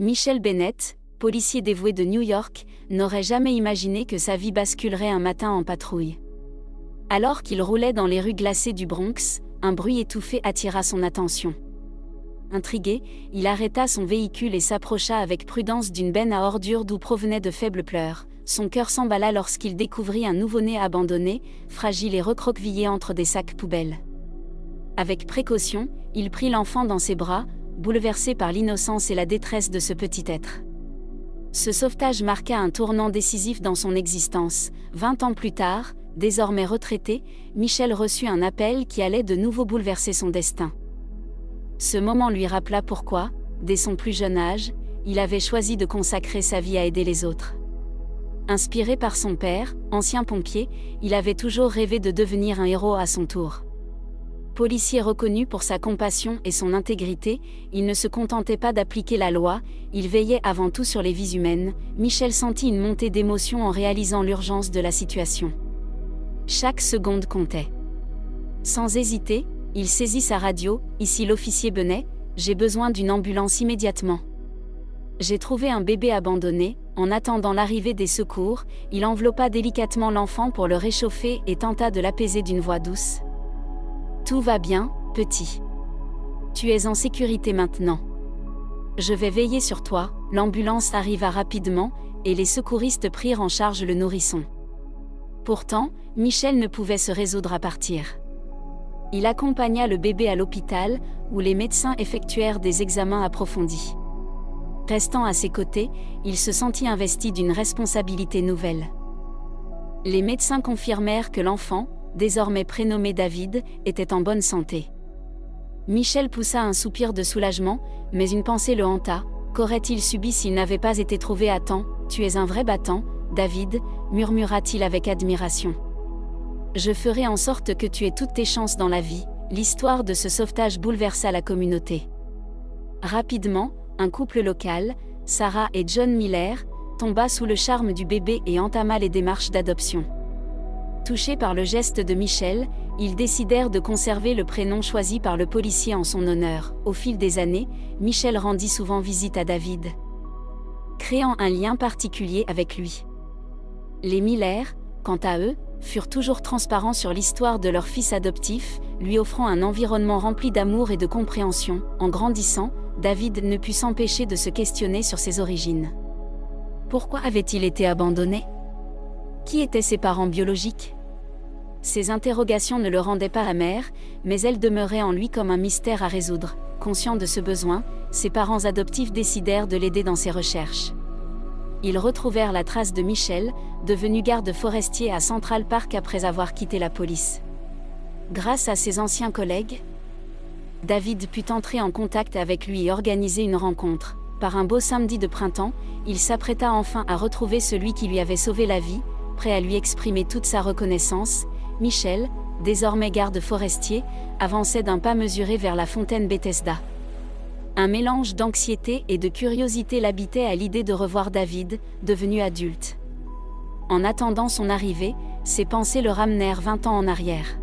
Michel Bennett, policier dévoué de New York, n'aurait jamais imaginé que sa vie basculerait un matin en patrouille. Alors qu'il roulait dans les rues glacées du Bronx, un bruit étouffé attira son attention. Intrigué, il arrêta son véhicule et s'approcha avec prudence d'une benne à ordures d'où provenaient de faibles pleurs. Son cœur s'emballa lorsqu'il découvrit un nouveau-né abandonné, fragile et recroquevillé entre des sacs poubelles. Avec précaution, il prit l'enfant dans ses bras, bouleversé par l'innocence et la détresse de ce petit être. Ce sauvetage marqua un tournant décisif dans son existence. 20 ans plus tard, désormais retraité, Michel reçut un appel qui allait de nouveau bouleverser son destin. Ce moment lui rappela pourquoi, dès son plus jeune âge, il avait choisi de consacrer sa vie à aider les autres. Inspiré par son père, ancien pompier, il avait toujours rêvé de devenir un héros à son tour. Policier reconnu pour sa compassion et son intégrité, il ne se contentait pas d'appliquer la loi, il veillait avant tout sur les vies humaines. Michel sentit une montée d'émotion en réalisant l'urgence de la situation. Chaque seconde comptait. Sans hésiter, il saisit sa radio. « Ici l'officier Bennett, j'ai besoin d'une ambulance immédiatement. J'ai trouvé un bébé abandonné. » En attendant l'arrivée des secours, il enveloppa délicatement l'enfant pour le réchauffer et tenta de l'apaiser d'une voix douce. « Tout va bien, petit. Tu es en sécurité maintenant. Je vais veiller sur toi. » L'ambulance arriva rapidement, et les secouristes prirent en charge le nourrisson. Pourtant, Michel ne pouvait se résoudre à partir. Il accompagna le bébé à l'hôpital, où les médecins effectuèrent des examens approfondis. Restant à ses côtés, il se sentit investi d'une responsabilité nouvelle. Les médecins confirmèrent que l'enfant, désormais prénommé David, était en bonne santé. Michel poussa un soupir de soulagement, mais une pensée le hanta. Qu'aurait-il subi s'il n'avait pas été trouvé à temps ? « Tu es un vrai battant, David, » murmura-t-il avec admiration. « Je ferai en sorte que tu aies toutes tes chances dans la vie. » L'histoire de ce sauvetage bouleversa la communauté. Rapidement, un couple local, Sarah et John Miller, tomba sous le charme du bébé et entama les démarches d'adoption. Touchés par le geste de Michel, ils décidèrent de conserver le prénom choisi par le policier en son honneur. Au fil des années, Michel rendit souvent visite à David, créant un lien particulier avec lui. Les Miller, quant à eux, furent toujours transparents sur l'histoire de leur fils adoptif, lui offrant un environnement rempli d'amour et de compréhension. En grandissant, David ne put s'empêcher de se questionner sur ses origines. Pourquoi avait-il été abandonné ? Qui étaient ses parents biologiques ? Ces interrogations ne le rendaient pas amer, mais elles demeuraient en lui comme un mystère à résoudre. Conscient de ce besoin, ses parents adoptifs décidèrent de l'aider dans ses recherches. Ils retrouvèrent la trace de Michel, devenu garde forestier à Central Park après avoir quitté la police. Grâce à ses anciens collègues, David put entrer en contact avec lui et organiser une rencontre. Par un beau samedi de printemps, il s'apprêta enfin à retrouver celui qui lui avait sauvé la vie, prêt à lui exprimer toute sa reconnaissance. Michel, désormais garde forestier, avançait d'un pas mesuré vers la fontaine Bethesda. Un mélange d'anxiété et de curiosité l'habitait à l'idée de revoir David, devenu adulte. En attendant son arrivée, ses pensées le ramenèrent 20 ans en arrière.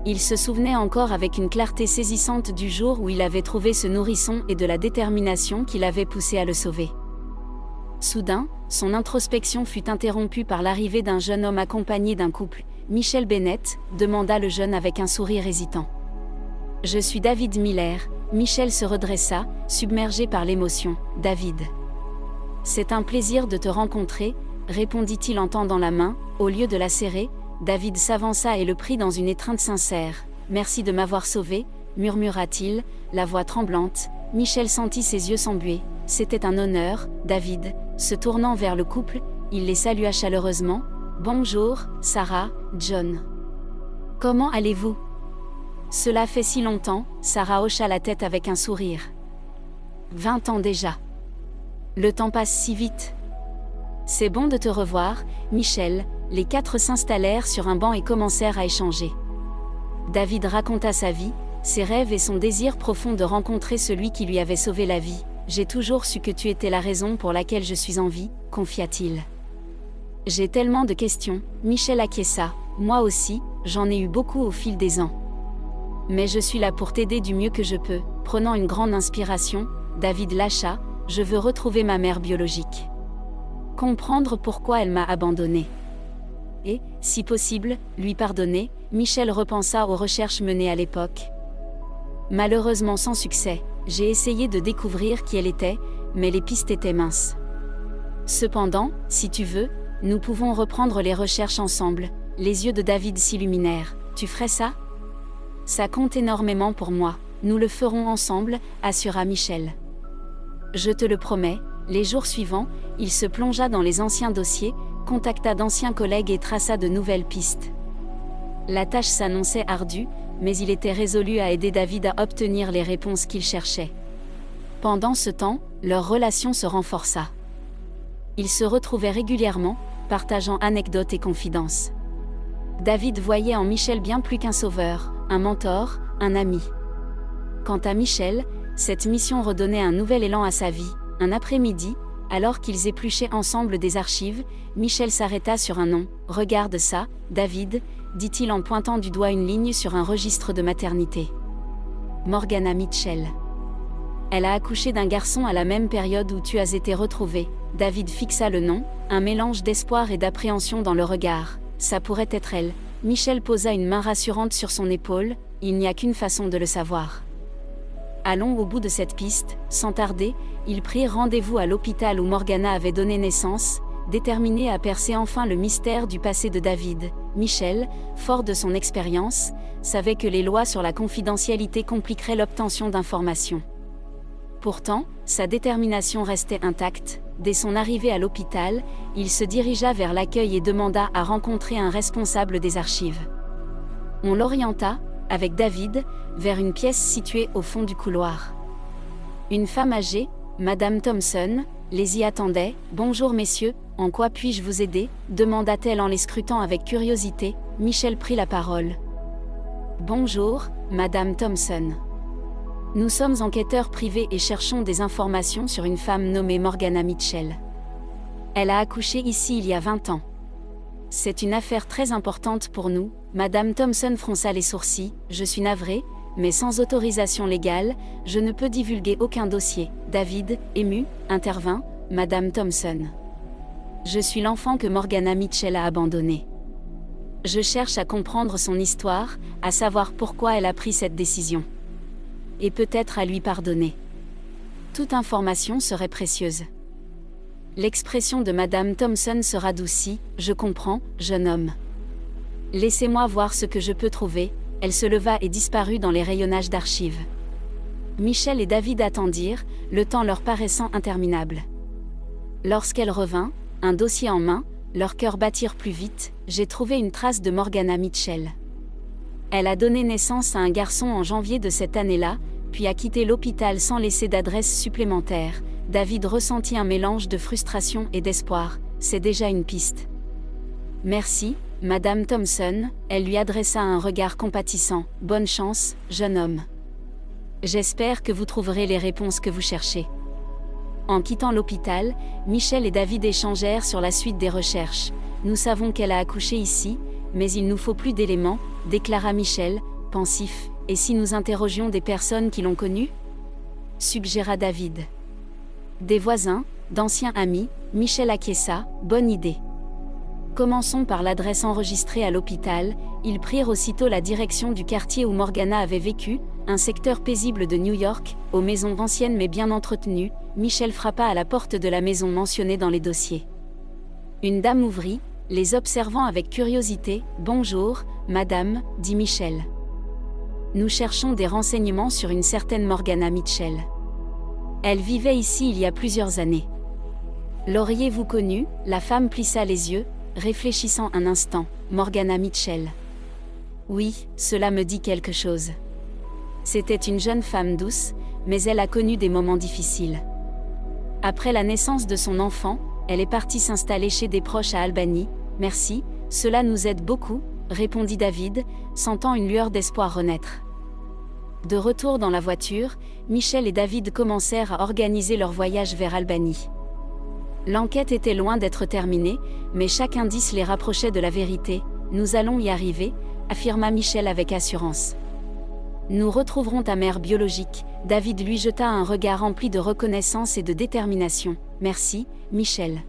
Il se souvenait encore avec une clarté saisissante du jour où il avait trouvé ce nourrisson et de la détermination qui l'avait poussé à le sauver. Soudain, son introspection fut interrompue par l'arrivée d'un jeune homme accompagné d'un couple. « Michel Bennett ?» demanda le jeune avec un sourire hésitant. « Je suis David Miller. » Michel se redressa, submergé par l'émotion. « David. C'est un plaisir de te rencontrer, » répondit-il en tendant la main. Au lieu de la serrer, David s'avança et le prit dans une étreinte sincère. « Merci de m'avoir sauvé, » murmura-t-il, la voix tremblante. Michel sentit ses yeux s'embuer. « C'était un honneur, David. » Se tournant vers le couple, il les salua chaleureusement. « Bonjour, Sarah, John. Comment allez-vous ? » « Cela fait si longtemps », Sarah hocha la tête avec un sourire. 20 ans déjà. Le temps passe si vite. C'est bon de te revoir, Michel. Les quatre s'installèrent sur un banc et commencèrent à échanger. David raconta sa vie, ses rêves et son désir profond de rencontrer celui qui lui avait sauvé la vie. « J'ai toujours su que tu étais la raison pour laquelle je suis en vie », confia-t-il. « J'ai tellement de questions. » Michel acquiesça. « Moi aussi, j'en ai eu beaucoup au fil des ans. Mais je suis là pour t'aider du mieux que je peux. » Prenant une grande inspiration, David lâcha. « je veux retrouver ma mère biologique. Comprendre pourquoi elle m'a abandonné. Et, si possible, lui pardonner. Michel repensa aux recherches menées à l'époque. Malheureusement sans succès, j'ai essayé de découvrir qui elle était, mais les pistes étaient minces. Cependant, si tu veux, nous pouvons reprendre les recherches ensemble. Les yeux de David s'illuminèrent. Tu ferais ça? Ça compte énormément pour moi. Nous le ferons ensemble, assura Michel. Je te le promets. Les jours suivants, il se plongea dans les anciens dossiers, contacta d'anciens collègues et traça de nouvelles pistes. La tâche s'annonçait ardue, mais il était résolu à aider David à obtenir les réponses qu'il cherchait. Pendant ce temps, leur relation se renforça. Ils se retrouvaient régulièrement, partageant anecdotes et confidences. David voyait en Michel bien plus qu'un sauveur, un mentor, un ami. Quant à Michel, cette mission redonnait un nouvel élan à sa vie. Un après-midi, alors qu'ils épluchaient ensemble des archives, Michel s'arrêta sur un nom. « Regarde ça, David », dit-il en pointant du doigt une ligne sur un registre de maternité. Morgana Mitchell. Elle a accouché d'un garçon à la même période où tu as été retrouvé. David fixa le nom, un mélange d'espoir et d'appréhension dans le regard. Ça pourrait être elle. Michel posa une main rassurante sur son épaule. Il n'y a qu'une façon de le savoir. Allons au bout de cette piste. Sans tarder, ils prirent rendez-vous à l'hôpital où Morgana avait donné naissance, déterminé à percer enfin le mystère du passé de David. Michel, fort de son expérience, savait que les lois sur la confidentialité compliqueraient l'obtention d'informations. Pourtant, sa détermination restait intacte. Dès son arrivée à l'hôpital, il se dirigea vers l'accueil et demanda à rencontrer un responsable des archives. On l'orienta, avec David, vers une pièce située au fond du couloir. Une femme âgée, Madame Thompson, les y attendait. « Bonjour messieurs, en quoi puis-je vous aider ?» demanda-t-elle en les scrutant avec curiosité. Michel prit la parole. « Bonjour, Madame Thompson. Nous sommes enquêteurs privés et cherchons des informations sur une femme nommée Morgana Mitchell. Elle a accouché ici il y a 20 ans. C'est une affaire très importante pour nous. » Madame Thompson fronça les sourcils. « Je suis navrée, mais sans autorisation légale, je ne peux divulguer aucun dossier. » David, ému, intervint. « Madame Thompson. Je suis l'enfant que Morgana Mitchell a abandonné. Je cherche à comprendre son histoire, à savoir pourquoi elle a pris cette décision. Et peut-être à lui pardonner. Toute information serait précieuse. » L'expression de Madame Thompson se radoucit. « Je comprends, jeune homme. Laissez-moi voir ce que je peux trouver. » Elle se leva et disparut dans les rayonnages d'archives. Michel et David attendirent, le temps leur paraissant interminable. Lorsqu'elle revint, un dossier en main, leurs cœurs battirent plus vite. « J'ai trouvé une trace de Morgana Mitchell. Elle a donné naissance à un garçon en janvier de cette année-là, puis a quitté l'hôpital sans laisser d'adresse supplémentaire. » David ressentit un mélange de frustration et d'espoir. « C'est déjà une piste. » « Merci, Madame Thompson. » Elle lui adressa un regard compatissant. « Bonne chance, jeune homme. J'espère que vous trouverez les réponses que vous cherchez. » En quittant l'hôpital, Michel et David échangèrent sur la suite des recherches. « Nous savons qu'elle a accouché ici, mais il nous faut plus d'éléments, » déclara Michel, pensif. « Et si nous interrogions des personnes qui l'ont connue ?» suggéra David. Des voisins, d'anciens amis. Michel acquiesça. « Bonne idée. Commençons par l'adresse enregistrée à l'hôpital. » Ils prirent aussitôt la direction du quartier où Morgana avait vécu, un secteur paisible de New York, aux maisons anciennes mais bien entretenues. Michel frappa à la porte de la maison mentionnée dans les dossiers. Une dame ouvrit, les observant avec curiosité. « Bonjour, madame, » dit Michel. « Nous cherchons des renseignements sur une certaine Morgana Mitchell. Elle vivait ici il y a plusieurs années. L'auriez-vous connue ?» La femme plissa les yeux, réfléchissant un instant. « Morgana Mitchell. Oui, cela me dit quelque chose. C'était une jeune femme douce, mais elle a connu des moments difficiles. Après la naissance de son enfant, elle est partie s'installer chez des proches à Albany. » « Merci, cela nous aide beaucoup, » répondit David, sentant une lueur d'espoir renaître. De retour dans la voiture, Michel et David commencèrent à organiser leur voyage vers Albany. L'enquête était loin d'être terminée, mais chaque indice les rapprochait de la vérité. « Nous allons y arriver, » affirma Michel avec assurance. Nous retrouverons ta mère biologique. David lui jeta un regard rempli de reconnaissance et de détermination. Merci, Michel.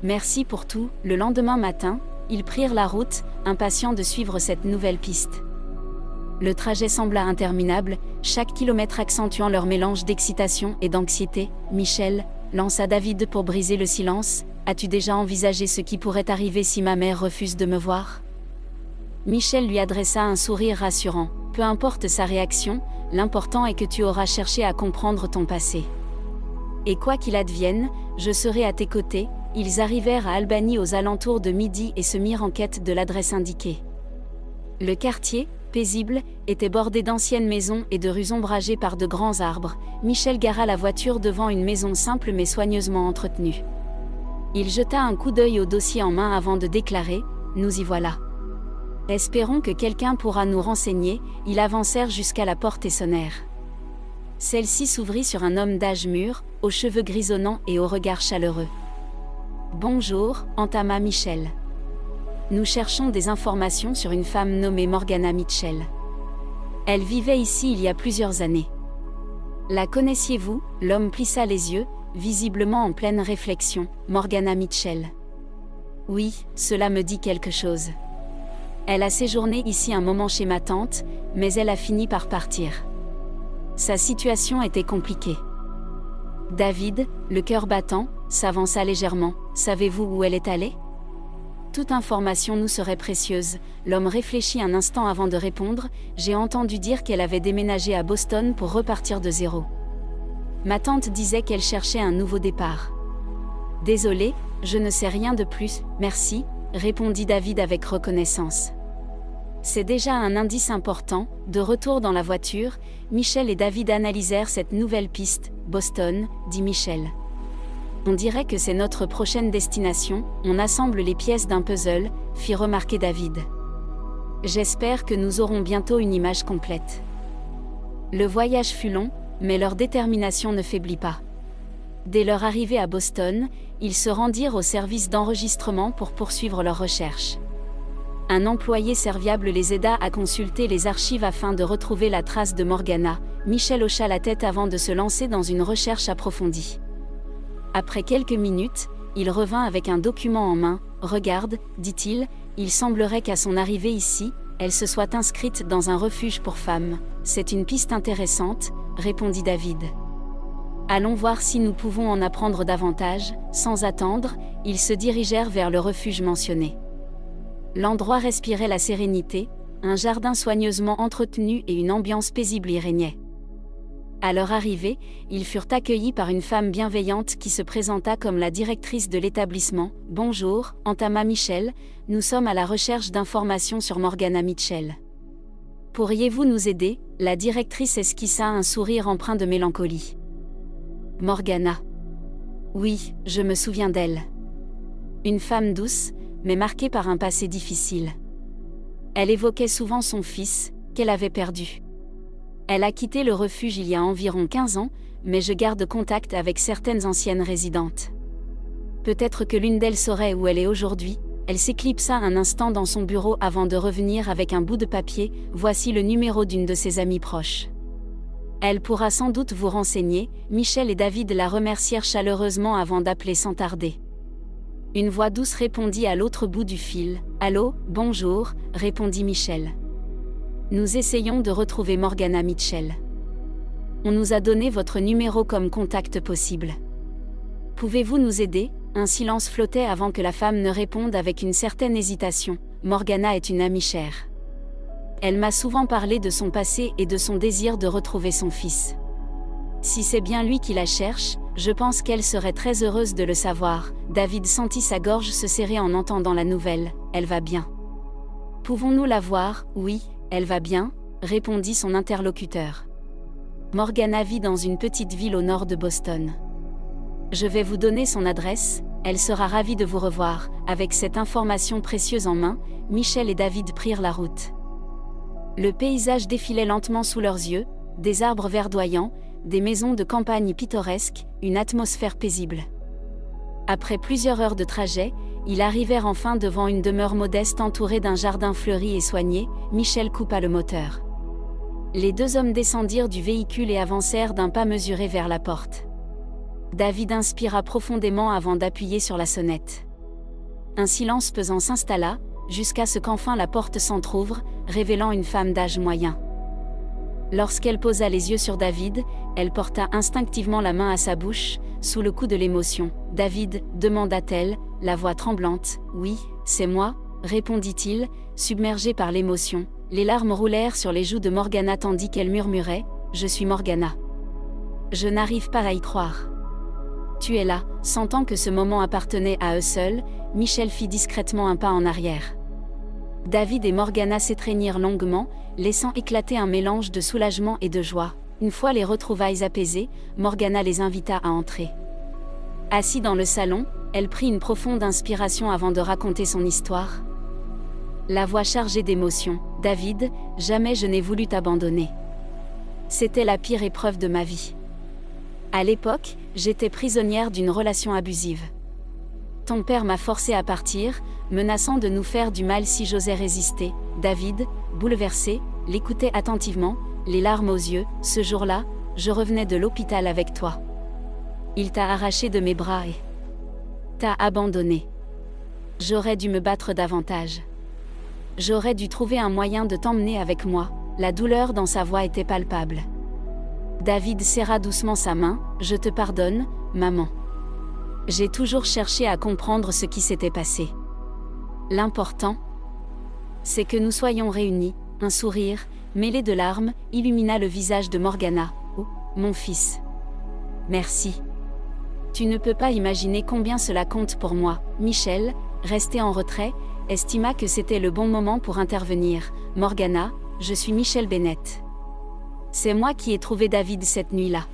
Merci pour tout. Le lendemain matin, ils prirent la route, impatients de suivre cette nouvelle piste. Le trajet sembla interminable, chaque kilomètre accentuant leur mélange d'excitation et d'anxiété. Michel, lança David pour briser le silence, as-tu déjà envisagé ce qui pourrait arriver si ma mère refuse de me voir ? Michel lui adressa un sourire rassurant. Peu importe sa réaction, l'important est que tu auras cherché à comprendre ton passé. Et quoi qu'il advienne, je serai à tes côtés. Ils arrivèrent à Albany aux alentours de midi et se mirent en quête de l'adresse indiquée. Le quartier, paisible, était bordé d'anciennes maisons et de rues ombragées par de grands arbres. Michel gara la voiture devant une maison simple mais soigneusement entretenue. Il jeta un coup d'œil au dossier en main avant de déclarer « Nous y voilà ». Espérons que quelqu'un pourra nous renseigner. Ils avancèrent jusqu'à la porte et sonnèrent. Celle-ci s'ouvrit sur un homme d'âge mûr, aux cheveux grisonnants et au regard chaleureux. « Bonjour », entama Michel. « Nous cherchons des informations sur une femme nommée Morgana Mitchell. Elle vivait ici il y a plusieurs années. La connaissiez-vous » L'homme plissa les yeux, visiblement en pleine réflexion. « Morgana Mitchell. Oui, cela me dit quelque chose. Elle a séjourné ici un moment chez ma tante, mais elle a fini par partir. Sa situation était compliquée. » David, le cœur battant, s'avança légèrement. « Savez-vous où elle est allée ? Toute information nous serait précieuse. » L'homme réfléchit un instant avant de répondre. « J'ai entendu dire qu'elle avait déménagé à Boston pour repartir de zéro. Ma tante disait qu'elle cherchait un nouveau départ. » « Désolé, je ne sais rien de plus, merci, » répondit David avec reconnaissance. C'est déjà un indice important. De retour dans la voiture, Michel et David analysèrent cette nouvelle piste. « Boston », dit Michel. « On dirait que c'est notre prochaine destination, on assemble les pièces d'un puzzle », fit remarquer David. « J'espère que nous aurons bientôt une image complète. » Le voyage fut long, mais leur détermination ne faiblit pas. Dès leur arrivée à Boston, ils se rendirent au service d'enregistrement pour poursuivre leurs recherches. Un employé serviable les aida à consulter les archives afin de retrouver la trace de Morgana. Michel hocha la tête avant de se lancer dans une recherche approfondie. Après quelques minutes, il revint avec un document en main. « Regarde, dit-il, il semblerait qu'à son arrivée ici, elle se soit inscrite dans un refuge pour femmes. C'est une piste intéressante, » répondit David. « Allons voir si nous pouvons en apprendre davantage. » Sans attendre, ils se dirigèrent vers le refuge mentionné. L'endroit respirait la sérénité, un jardin soigneusement entretenu et une ambiance paisible y régnaient. À leur arrivée, ils furent accueillis par une femme bienveillante qui se présenta comme la directrice de l'établissement. « Bonjour », entama Michel, « nous sommes à la recherche d'informations sur Morgana Mitchell. Pourriez-vous nous aider ?» La directrice esquissa un sourire empreint de mélancolie. « Morgana. Oui, je me souviens d'elle. Une femme douce, mais marquée par un passé difficile. Elle évoquait souvent son fils, qu'elle avait perdu. Elle a quitté le refuge il y a environ 15 ans, mais je garde contact avec certaines anciennes résidentes. Peut-être que l'une d'elles saurait où elle est aujourd'hui. » Elle s'éclipsa un instant dans son bureau avant de revenir avec un bout de papier. « Voici le numéro d'une de ses amies proches. Elle pourra sans doute vous renseigner. » Michel et David la remercièrent chaleureusement avant d'appeler sans tarder. Une voix douce répondit à l'autre bout du fil. « Allô, bonjour », répondit Michel. « Nous essayons de retrouver Morgana Mitchell. On nous a donné votre numéro comme contact possible. Pouvez-vous nous aider ?» Un silence flottait avant que la femme ne réponde avec une certaine hésitation. « Morgana est une amie chère. Elle m'a souvent parlé de son passé et de son désir de retrouver son fils. Si c'est bien lui qui la cherche, je pense qu'elle serait très heureuse de le savoir. » David sentit sa gorge se serrer en entendant la nouvelle. « Elle va bien. Pouvons-nous la voir ?»« Oui, elle va bien », répondit son interlocuteur. Morgana vit dans une petite ville au nord de Boston. Je vais vous donner son adresse, elle sera ravie de vous revoir. Avec cette information précieuse en main, Michel et David prirent la route. Le paysage défilait lentement sous leurs yeux, des arbres verdoyants, des maisons de campagne pittoresques, une atmosphère paisible. Après plusieurs heures de trajet, ils arrivèrent enfin devant une demeure modeste entourée d'un jardin fleuri et soigné. Michel coupa le moteur. Les deux hommes descendirent du véhicule et avancèrent d'un pas mesuré vers la porte. David inspira profondément avant d'appuyer sur la sonnette. Un silence pesant s'installa, jusqu'à ce qu'enfin la porte s'entr'ouvre, révélant une femme d'âge moyen. Lorsqu'elle posa les yeux sur David, elle porta instinctivement la main à sa bouche, sous le coup de l'émotion. « David » demanda-t-elle, la voix tremblante. « Oui, c'est moi » répondit-il, submergé par l'émotion. Les larmes roulèrent sur les joues de Morgana tandis qu'elle murmurait « Je suis Morgana. Je n'arrive pas à y croire. » « Tu es là » Sentant que ce moment appartenait à eux seuls, Michel fit discrètement un pas en arrière. David et Morgana s'étreignirent longuement, laissant éclater un mélange de soulagement et de joie. Une fois les retrouvailles apaisées, Morgana les invita à entrer. Assis dans le salon, elle prit une profonde inspiration avant de raconter son histoire. La voix chargée d'émotion. « David, jamais je n'ai voulu t'abandonner. C'était la pire épreuve de ma vie. À l'époque, j'étais prisonnière d'une relation abusive. Ton père m'a forcée à partir, menaçant de nous faire du mal si j'osais résister. » David, bouleversé, l'écoutait attentivement, les larmes aux yeux. « Ce jour-là, je revenais de l'hôpital avec toi. Il t'a arraché de mes bras et t'a abandonné. J'aurais dû me battre davantage. J'aurais dû trouver un moyen de t'emmener avec moi. » La douleur dans sa voix était palpable. David serra doucement sa main. « Je te pardonne, maman. J'ai toujours cherché à comprendre ce qui s'était passé. L'important, c'est que nous soyons réunis. » Un sourire, mêlé de larmes, illumina le visage de Morgana. « Oh, mon fils. Merci. Tu ne peux pas imaginer combien cela compte pour moi. » Michel, resté en retrait, estima que c'était le bon moment pour intervenir. « Morgana, je suis Michel Bennett. C'est moi qui ai trouvé David cette nuit-là.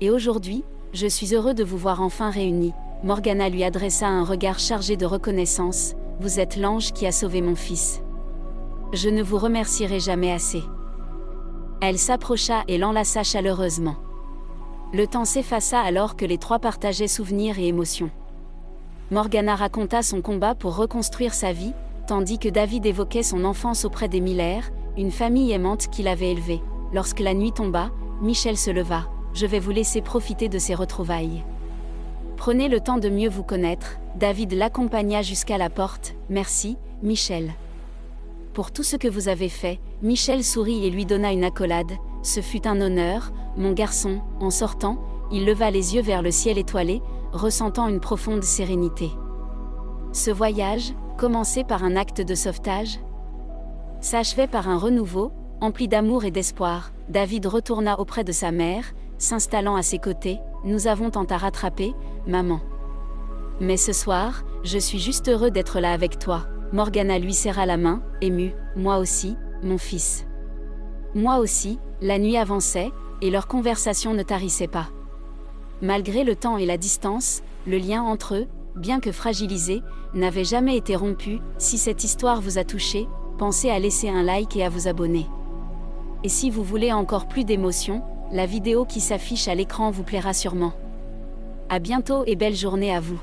Et aujourd'hui, je suis heureux de vous voir enfin réunis. » Morgana lui adressa un regard chargé de reconnaissance. « Vous êtes l'ange qui a sauvé mon fils. Je ne vous remercierai jamais assez. » Elle s'approcha et l'enlaça chaleureusement. Le temps s'effaça alors que les trois partageaient souvenirs et émotions. Morgana raconta son combat pour reconstruire sa vie, tandis que David évoquait son enfance auprès des Miller, une famille aimante qu'il avait élevée. Lorsque la nuit tomba, Michel se leva. « Je vais vous laisser profiter de ces retrouvailles. Prenez le temps de mieux vous connaître. » David l'accompagna jusqu'à la porte. « Merci, Michel. Pour tout ce que vous avez fait. » Michel sourit et lui donna une accolade. « Ce fut un honneur, mon garçon. » En sortant, il leva les yeux vers le ciel étoilé, ressentant une profonde sérénité. Ce voyage, commencé par un acte de sauvetage, s'achevait par un renouveau, empli d'amour et d'espoir. David retourna auprès de sa mère, s'installant à ses côtés. « Nous avons tant à rattraper, maman. Mais ce soir, je suis juste heureux d'être là avec toi. » Morgana lui serra la main, émue. « Moi aussi, mon fils. » Moi aussi. La nuit avançait, et leur conversation ne tarissait pas. Malgré le temps et la distance, le lien entre eux, bien que fragilisé, n'avait jamais été rompu. Si cette histoire vous a touché, pensez à laisser un like et à vous abonner. Et si vous voulez encore plus d'émotions, la vidéo qui s'affiche à l'écran vous plaira sûrement. À bientôt et belle journée à vous.